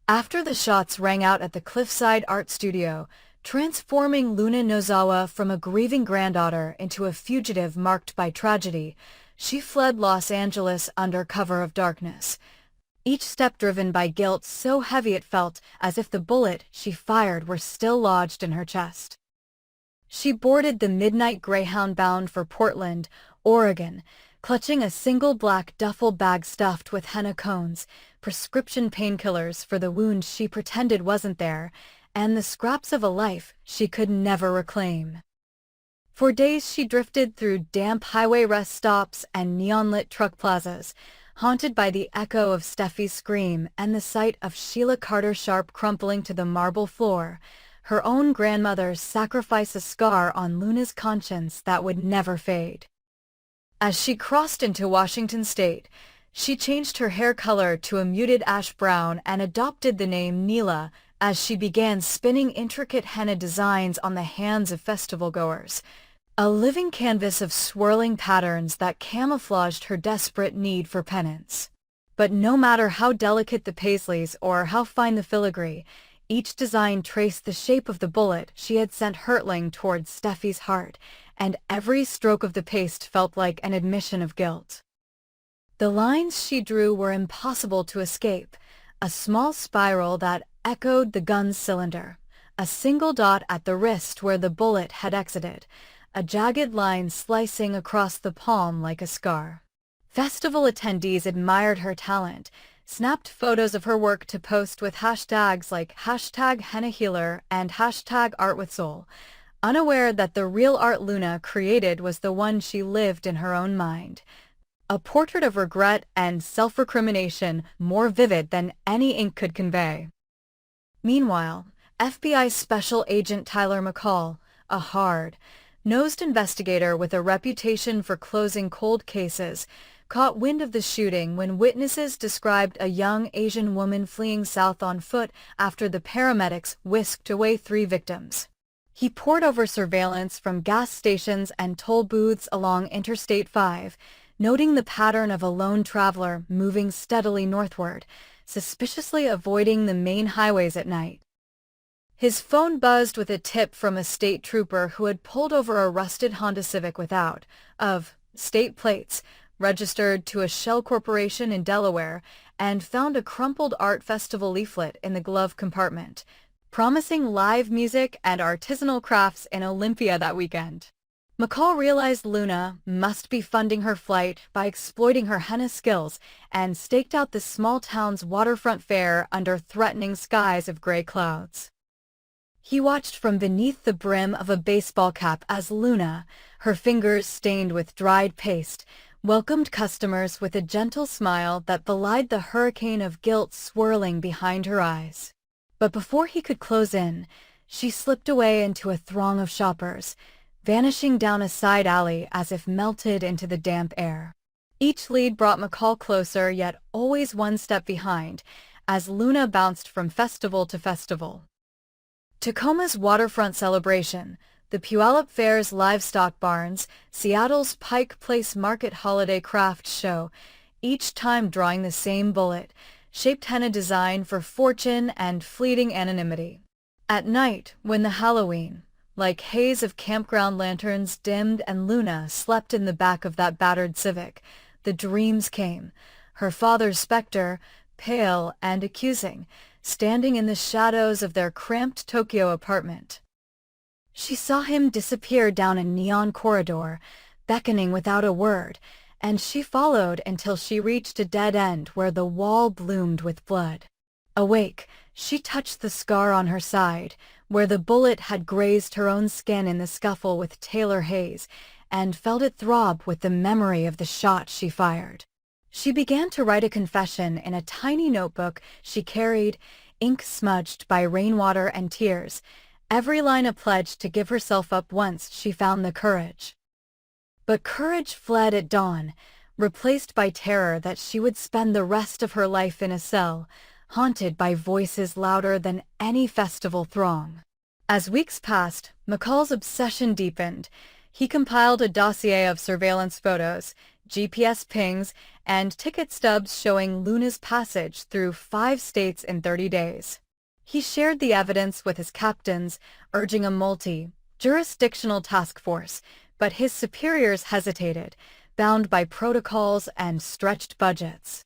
After the shots rang out at the Cliffside Art Studio, transforming Luna Nozawa from a grieving granddaughter into a fugitive marked by tragedy, she fled Los Angeles under cover of darkness. Each step driven by guilt so heavy it felt as if the bullet she fired were still lodged in her chest. She boarded the midnight Greyhound bound for Portland, Oregon, clutching a single black duffel bag stuffed with henna cones, prescription painkillers for the wound she pretended wasn't there, and the scraps of a life she could never reclaim. For days she drifted through damp highway rest stops and neon-lit truck plazas, haunted by the echo of Steffy's scream and the sight of Sheila Carter Sharp crumpling to the marble floor, her own grandmother's sacrifice a scar on Luna's conscience that would never fade. As she crossed into Washington State, she changed her hair color to a muted ash brown and adopted the name Neela as she began spinning intricate henna designs on the hands of festival-goers, a living canvas of swirling patterns that camouflaged her desperate need for penance. But no matter how delicate the paisleys or how fine the filigree, each design traced the shape of the bullet she had sent hurtling towards Steffy's heart, and every stroke of the paste felt like an admission of guilt. The lines she drew were impossible to escape, a small spiral that echoed the gun's cylinder, a single dot at the wrist where the bullet had exited, a jagged line slicing across the palm like a scar. Festival attendees admired her talent, snapped photos of her work to post with hashtags like #HennaHealer and #ArtWithSoul, unaware that the real art Luna created was the one she lived in her own mind. A portrait of regret and self-recrimination more vivid than any ink could convey. Meanwhile, FBI Special Agent Tyler McCall, a hard-nosed investigator with a reputation for closing cold cases, caught wind of the shooting when witnesses described a young Asian woman fleeing south on foot after the paramedics whisked away 3 victims. He pored over surveillance from gas stations and toll booths along Interstate 5, noting the pattern of a lone traveler moving steadily northward, suspiciously avoiding the main highways at night. His phone buzzed with a tip from a state trooper who had pulled over a rusted Honda Civic without, of, state plates, registered to a shell corporation in Delaware, and found a crumpled art festival leaflet in the glove compartment, promising live music and artisanal crafts in Olympia that weekend. McCall realized Luna must be funding her flight by exploiting her henna skills and staked out the small town's waterfront fair under threatening skies of gray clouds. He watched from beneath the brim of a baseball cap as Luna, her fingers stained with dried paste, welcomed customers with a gentle smile that belied the hurricane of guilt swirling behind her eyes. But before he could close in, she slipped away into a throng of shoppers, vanishing down a side alley as if melted into the damp air. Each lead brought McCall closer, yet always one step behind, as Luna bounced from festival to festival. Tacoma's waterfront celebration, the Puyallup Fair's livestock barns, Seattle's Pike Place Market holiday craft show, each time drawing the same bullet, shaped henna design for fortune and fleeting anonymity. At night, when the Halloween, like haze of campground lanterns, dimmed and Luna slept in the back of that battered Civic, the dreams came, her father's specter, pale and accusing, standing in the shadows of their cramped Tokyo apartment. She saw him disappear down a neon corridor, beckoning without a word, and she followed until she reached a dead end where the wall bloomed with blood. Awake, she touched the scar on her side, where the bullet had grazed her own skin in the scuffle with Taylor Hayes, and felt it throb with the memory of the shot she fired. She began to write a confession in a tiny notebook she carried, ink smudged by rainwater and tears, every line a pledge to give herself up once she found the courage. But courage fled at dawn, replaced by terror that she would spend the rest of her life in a cell, haunted by voices louder than any festival throng. As weeks passed, McCall's obsession deepened. He compiled a dossier of surveillance photos, GPS pings, and ticket stubs showing Luna's passage through 5 states in 30 days. He shared the evidence with his captains, urging a multi-jurisdictional task force, but his superiors hesitated, bound by protocols and stretched budgets.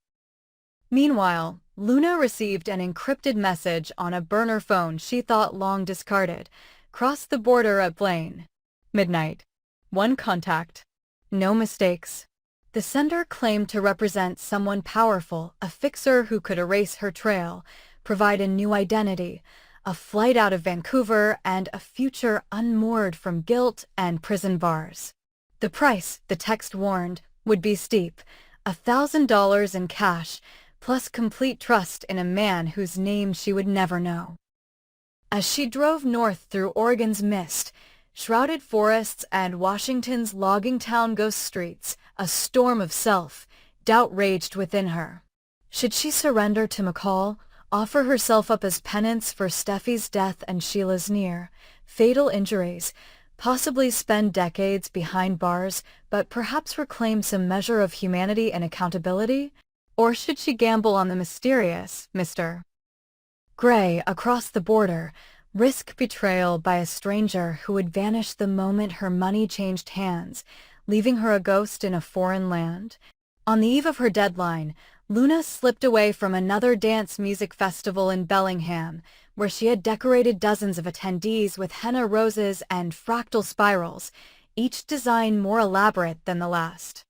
Meanwhile, Luna received an encrypted message on a burner phone she thought long discarded. Crossed the border at Blaine. Midnight. 1 contact. No mistakes. The sender claimed to represent someone powerful, a fixer who could erase her trail, provide a new identity, a flight out of Vancouver, and a future unmoored from guilt and prison bars. The price, the text warned, would be steep, $1,000 in cash, plus complete trust in a man whose name she would never know. As she drove north through Oregon's mist, shrouded forests, and Washington's logging town ghost streets, a storm of self-doubt raged within her. Should she surrender to McCall, offer herself up as penance for Steffy's death and Sheila's near-fatal injuries, possibly spend decades behind bars, but perhaps reclaim some measure of humanity and accountability? Or should she gamble on the mysterious Mr. Gray across the border, risk betrayal by a stranger who would vanish the moment her money changed hands, leaving her a ghost in a foreign land? On the eve of her deadline, Luna slipped away from another dance music festival in Bellingham, where she had decorated dozens of attendees with henna roses and fractal spirals, each design more elaborate than the last.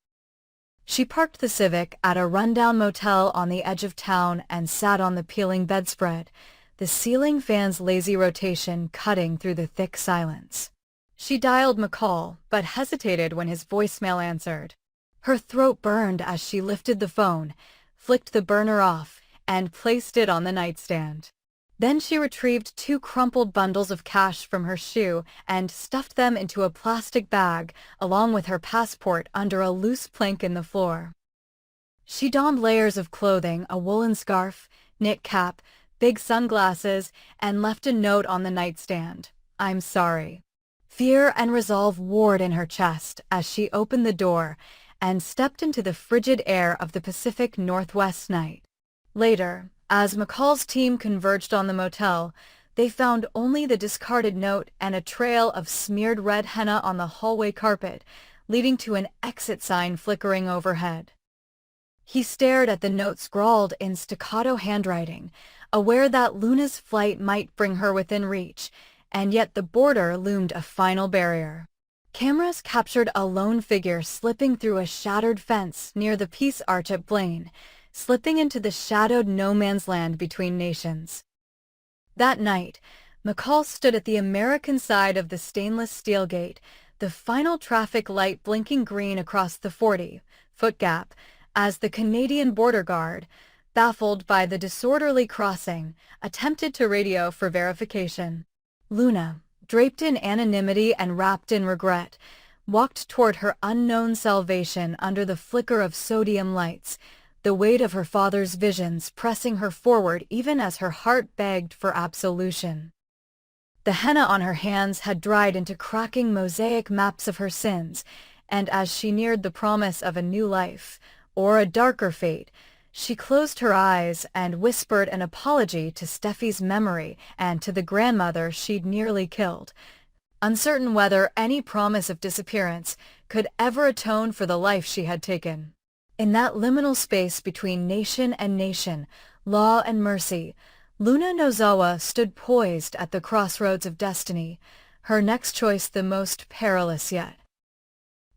She parked the Civic at a rundown motel on the edge of town and sat on the peeling bedspread, the ceiling fan's lazy rotation cutting through the thick silence. She dialed McCall, but hesitated when his voicemail answered. Her throat burned as she lifted the phone, flicked the burner off, and placed it on the nightstand. Then she retrieved 2 crumpled bundles of cash from her shoe and stuffed them into a plastic bag, along with her passport under a loose plank in the floor. She donned layers of clothing, a woolen scarf, knit cap, big sunglasses, and left a note on the nightstand. "I'm sorry." Fear and resolve warred in her chest as she opened the door and stepped into the frigid air of the Pacific Northwest night. Later, as McCall's team converged on the motel, they found only the discarded note and a trail of smeared red henna on the hallway carpet, leading to an exit sign flickering overhead. He stared at the note scrawled in staccato handwriting, aware that Luna's flight might bring her within reach, and yet the border loomed a final barrier. Cameras captured a lone figure slipping through a shattered fence near the Peace Arch at Blaine, slipping into the shadowed no-man's land between nations. That night, McCall stood at the American side of the stainless steel gate, the final traffic light blinking green across the 40-foot gap, as the Canadian border guard, baffled by the disorderly crossing, attempted to radio for verification. Luna, draped in anonymity and wrapped in regret, walked toward her unknown salvation under the flicker of sodium lights, the weight of her father's visions pressing her forward even as her heart begged for absolution. The henna on her hands had dried into cracking mosaic maps of her sins, and as she neared the promise of a new life, or a darker fate, she closed her eyes and whispered an apology to Steffy's memory and to the grandmother she'd nearly killed, uncertain whether any promise of disappearance could ever atone for the life she had taken. In that liminal space between nation and nation, law and mercy, Luna Nozawa stood poised at the crossroads of destiny, her next choice the most perilous yet.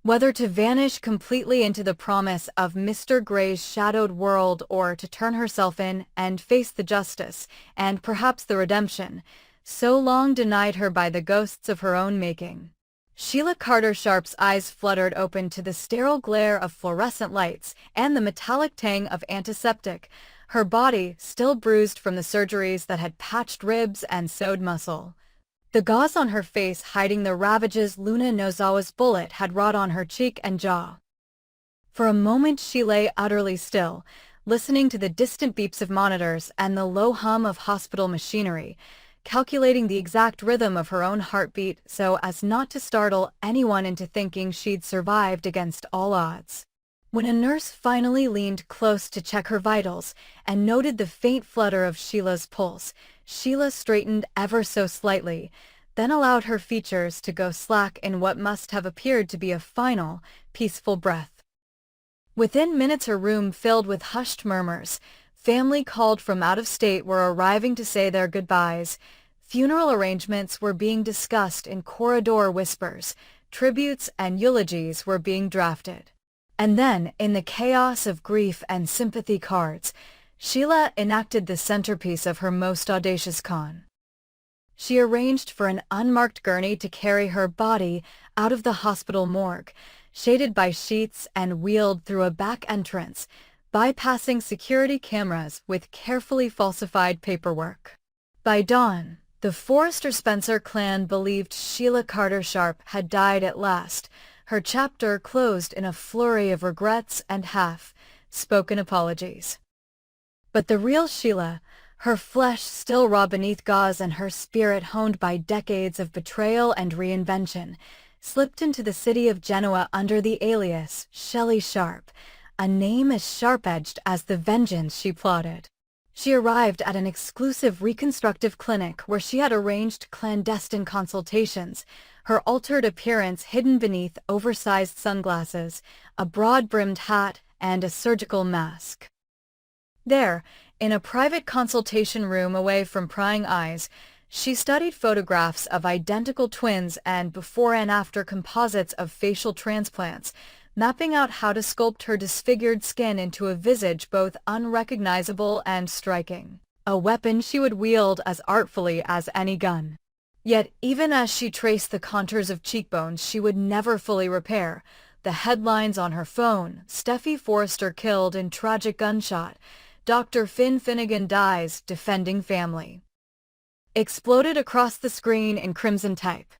Whether to vanish completely into the promise of Mr. Gray's shadowed world or to turn herself in and face the justice, and perhaps the redemption, so long denied her by the ghosts of her own making. Sheila Carter Sharp's eyes fluttered open to the sterile glare of fluorescent lights and the metallic tang of antiseptic, her body still bruised from the surgeries that had patched ribs and sewed muscle. The gauze on her face hiding the ravages Luna Nozawa's bullet had wrought on her cheek and jaw. For a moment she lay utterly still, listening to the distant beeps of monitors and the low hum of hospital machinery, calculating the exact rhythm of her own heartbeat so as not to startle anyone into thinking she'd survived against all odds. When a nurse finally leaned close to check her vitals and noted the faint flutter of Sheila's pulse, Sheila straightened ever so slightly, then allowed her features to go slack in what must have appeared to be a final, peaceful breath. Within minutes her room filled with hushed murmurs. Family called from out of state were arriving to say their goodbyes. Funeral arrangements were being discussed in corridor whispers. Tributes and eulogies were being drafted. And then, in the chaos of grief and sympathy cards, Sheila enacted the centerpiece of her most audacious con. She arranged for an unmarked gurney to carry her body out of the hospital morgue, shaded by sheets and wheeled through a back entrance, bypassing security cameras with carefully falsified paperwork. By dawn, the Forrester-Spencer clan believed Sheila Carter Sharp had died at last, her chapter closed in a flurry of regrets and half-spoken apologies. But the real Sheila, her flesh still raw beneath gauze and her spirit honed by decades of betrayal and reinvention, slipped into the city of Genoa under the alias Shelley Sharp, a name as sharp-edged as the vengeance she plotted. She arrived at an exclusive reconstructive clinic where she had arranged clandestine consultations, her altered appearance hidden beneath oversized sunglasses, a broad-brimmed hat, and a surgical mask. There, in a private consultation room away from prying eyes, she studied photographs of identical twins and before and after composites of facial transplants, mapping out how to sculpt her disfigured skin into a visage both unrecognizable and striking, a weapon she would wield as artfully as any gun. Yet even as she traced the contours of cheekbones she would never fully repair, the headlines on her phone, Steffy Forrester killed in tragic gunshot, Dr. Finn Finnegan dies defending family, exploded across the screen in crimson type.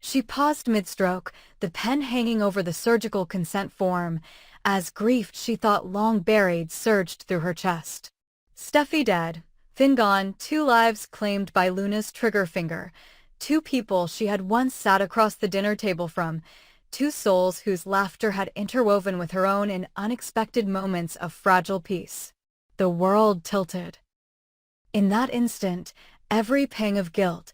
She paused mid-stroke, the pen hanging over the surgical consent form, as grief she thought long buried surged through her chest. Steffy dead, Finn gone, 2 lives claimed by Luna's trigger finger, 2 people she had once sat across the dinner table from, 2 souls whose laughter had interwoven with her own in unexpected moments of fragile peace. The world tilted. In that instant, every pang of guilt,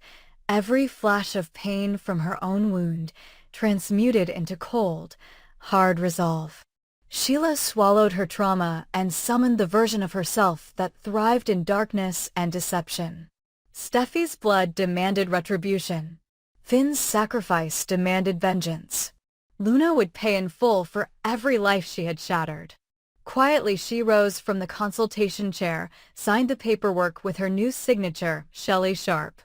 every flash of pain from her own wound, transmuted into cold, hard resolve. Sheila swallowed her trauma and summoned the version of herself that thrived in darkness and deception. Steffy's blood demanded retribution. Finn's sacrifice demanded vengeance. Luna would pay in full for every life she had shattered. Quietly she rose from the consultation chair, signed the paperwork with her new signature, Shelley Sharp,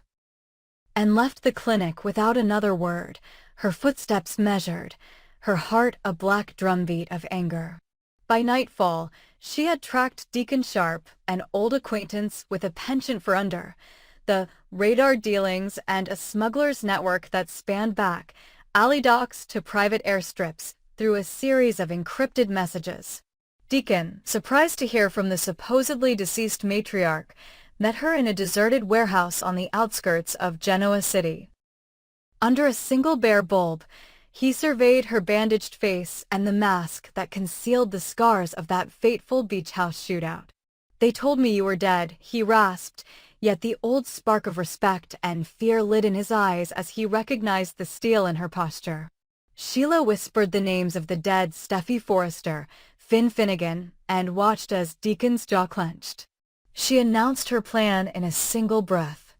and left the clinic without another word, her footsteps measured, her heart a black drumbeat of anger. By nightfall, she had tracked Deacon Sharp, an old acquaintance with a penchant for the radar dealings and a smuggler's network that spanned back, alley docks to private airstrips, through a series of encrypted messages. Deacon, surprised to hear from the supposedly deceased matriarch, met her in a deserted warehouse on the outskirts of Genoa City. Under a single bare bulb, he surveyed her bandaged face and the mask that concealed the scars of that fateful beach house shootout. "They told me you were dead," he rasped, yet the old spark of respect and fear lit in his eyes as he recognized the steel in her posture. Sheila whispered the names of the dead Steffy Forrester, Finn Finnegan, and watched as Deacon's jaw clenched. She announced her plan in a single breath.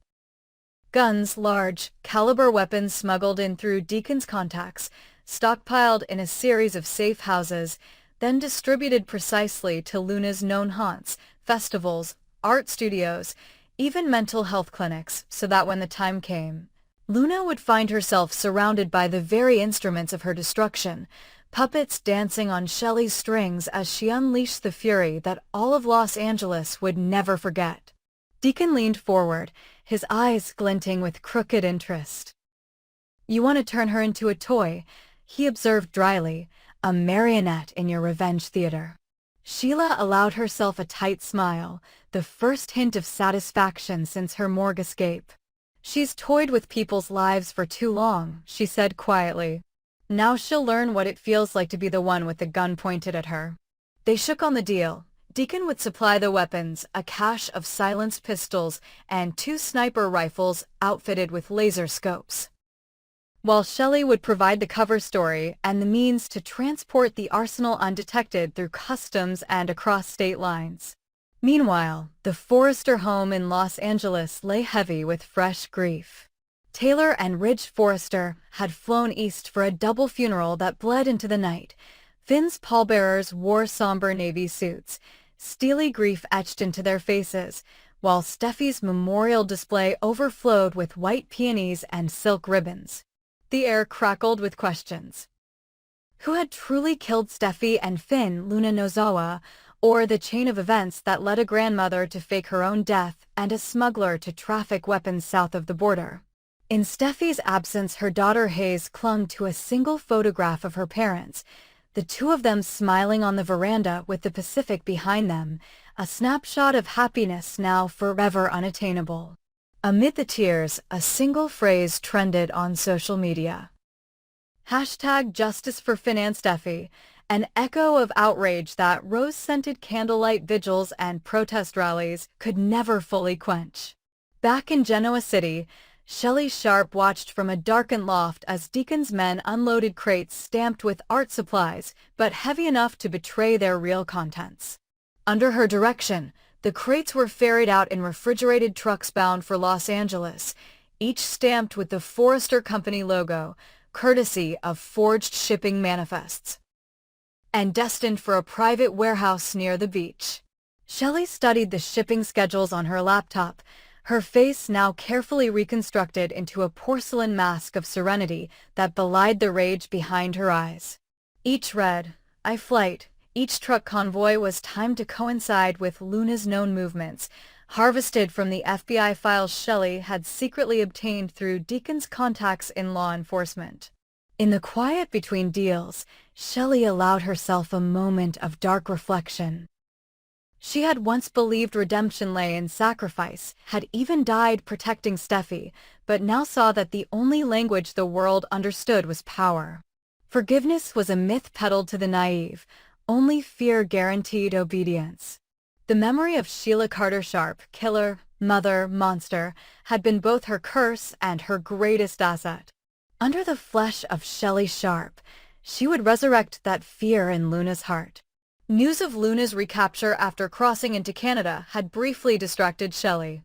Guns, large, caliber weapons smuggled in through Deacon's contacts, stockpiled in a series of safe houses, then distributed precisely to Luna's known haunts, festivals, art studios, even mental health clinics, so that when the time came, Luna would find herself surrounded by the very instruments of her destruction, puppets dancing on Shelley's strings as she unleashed the fury that all of Los Angeles would never forget. Deacon leaned forward, his eyes glinting with crooked interest. "You want to turn her into a toy," he observed dryly, "a marionette in your revenge theater." Sheila allowed herself a tight smile, the first hint of satisfaction since her morgue escape. "She's toyed with people's lives for too long," she said quietly. "Now she'll learn what it feels like to be the one with the gun pointed at her." They shook on the deal. Deacon would supply the weapons, a cache of silenced pistols and 2 sniper rifles outfitted with laser scopes, while Shelley would provide the cover story and the means to transport the arsenal undetected through customs and across state lines. Meanwhile, the Forrester home in Los Angeles lay heavy with fresh grief. Taylor and Ridge Forrester had flown east for a double funeral that bled into the night. Finn's pallbearers wore somber navy suits, steely grief etched into their faces, while Steffy's memorial display overflowed with white peonies and silk ribbons. The air crackled with questions. Who had truly killed Steffy and Finn Luna Nozawa, or the chain of events that led a grandmother to fake her own death and a smuggler to traffic weapons south of the border? In Steffy's absence, her daughter Hayes clung to a single photograph of her parents, the two of them smiling on the veranda with the Pacific behind them, a snapshot of happiness now forever unattainable. Amid the tears, a single phrase trended on social media. #Justice for Finn and Steffy, an echo of outrage that rose-scented candlelight vigils and protest rallies could never fully quench. Back in Genoa City, Shelley Sharp watched from a darkened loft as Deacon's men unloaded crates stamped with art supplies, but heavy enough to betray their real contents. Under her direction, the crates were ferried out in refrigerated trucks bound for Los Angeles, each stamped with the Forrester Company logo, courtesy of forged shipping manifests, and destined for a private warehouse near the beach. Shelley studied the shipping schedules on her laptop, her face now carefully reconstructed into a porcelain mask of serenity that belied the rage behind her eyes. Each read, "I flight." Each truck convoy was timed to coincide with Luna's known movements, harvested from the FBI files Shelley had secretly obtained through Deacon's contacts in law enforcement. In the quiet between deals, Shelley allowed herself a moment of dark reflection. She had once believed redemption lay in sacrifice, had even died protecting Steffy, but now saw that the only language the world understood was power. Forgiveness was a myth peddled to the naive. Only fear guaranteed obedience. The memory of Sheila Carter Sharp, killer, mother, monster, had been both her curse and her greatest asset. Under the flesh of Shelley Sharp, she would resurrect that fear in Luna's heart. News of Luna's recapture after crossing into Canada had briefly distracted Shelley.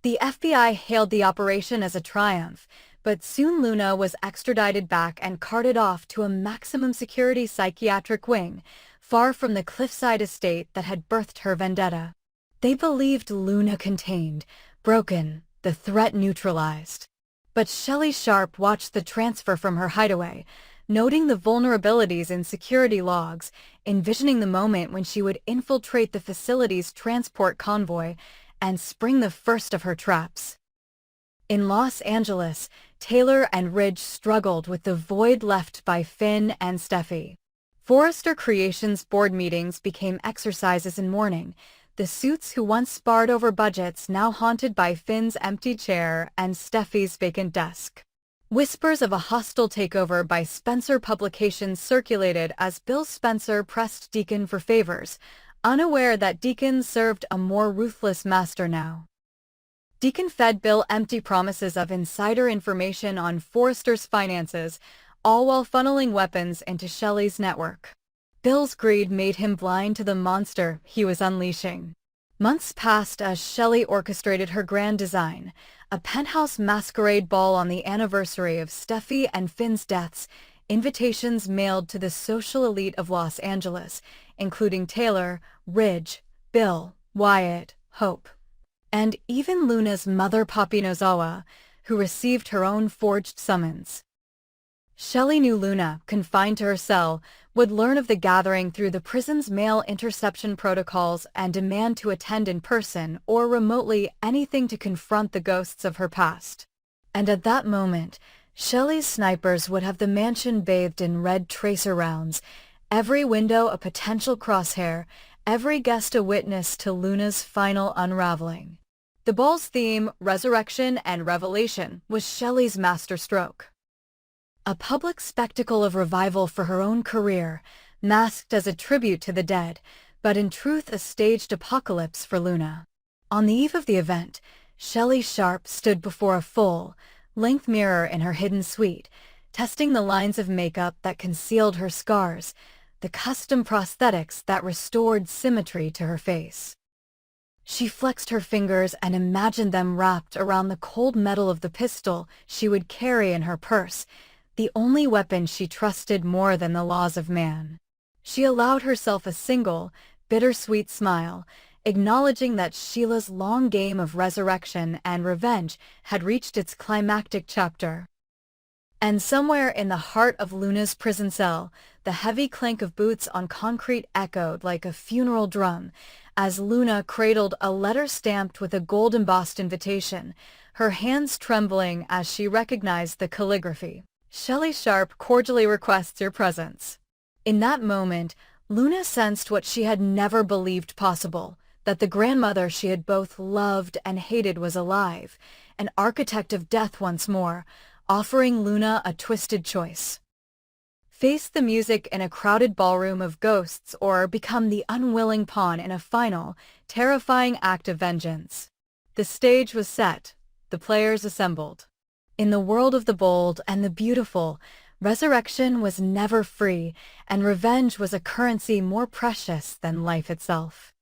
The FBI hailed the operation as a triumph, but soon Luna was extradited back and carted off to a maximum security psychiatric wing, far from the cliffside estate that had birthed her vendetta. They believed Luna contained, broken, the threat neutralized. But Shelley Sharp watched the transfer from her hideaway, noting the vulnerabilities in security logs, envisioning the moment when she would infiltrate the facility's transport convoy and spring the first of her traps. In Los Angeles, Taylor and Ridge struggled with the void left by Finn and Steffy. Forrester Creations board meetings became exercises in mourning, the suits who once sparred over budgets now haunted by Finn's empty chair and Steffy's vacant desk. Whispers of a hostile takeover by Spencer Publications circulated as Bill Spencer pressed Deacon for favors, unaware that Deacon served a more ruthless master now. Deacon fed Bill empty promises of insider information on Forrester's finances, all while funneling weapons into Shelley's network. Bill's greed made him blind to the monster he was unleashing. Months passed as Shelley orchestrated her grand design, a penthouse masquerade ball on the anniversary of Steffy and Finn's deaths, invitations mailed to the social elite of Los Angeles, including Taylor, Ridge, Bill, Wyatt, Hope, and even Luna's mother Poppy Nozawa, who received her own forged summons. Shelley knew Luna, confined to her cell, would learn of the gathering through the prison's mail interception protocols and demand to attend in person or remotely anything to confront the ghosts of her past. And at that moment, Shelley's snipers would have the mansion bathed in red tracer rounds, every window a potential crosshair, every guest a witness to Luna's final unraveling. The ball's theme, resurrection and revelation, was Shelley's masterstroke. A public spectacle of revival for her own career, masked as a tribute to the dead, but in truth a staged apocalypse for Luna. On the eve of the event, Shelley Sharp stood before a full-length mirror in her hidden suite, testing the lines of makeup that concealed her scars, the custom prosthetics that restored symmetry to her face. She flexed her fingers and imagined them wrapped around the cold metal of the pistol she would carry in her purse, the only weapon she trusted more than the laws of man. She allowed herself a single, bittersweet smile, acknowledging that Sheila's long game of resurrection and revenge had reached its climactic chapter. And somewhere in the heart of Luna's prison cell, the heavy clank of boots on concrete echoed like a funeral drum as Luna cradled a letter stamped with a gold-embossed invitation, her hands trembling as she recognized the calligraphy. Shelley Sharp cordially requests your presence. In that moment, Luna sensed what she had never believed possible, that the grandmother she had both loved and hated was alive, an architect of death once more, offering Luna a twisted choice. Face the music in a crowded ballroom of ghosts or become the unwilling pawn in a final, terrifying act of vengeance. The stage was set, the players assembled. In the world of the bold and the beautiful, resurrection was never free, and revenge was a currency more precious than life itself.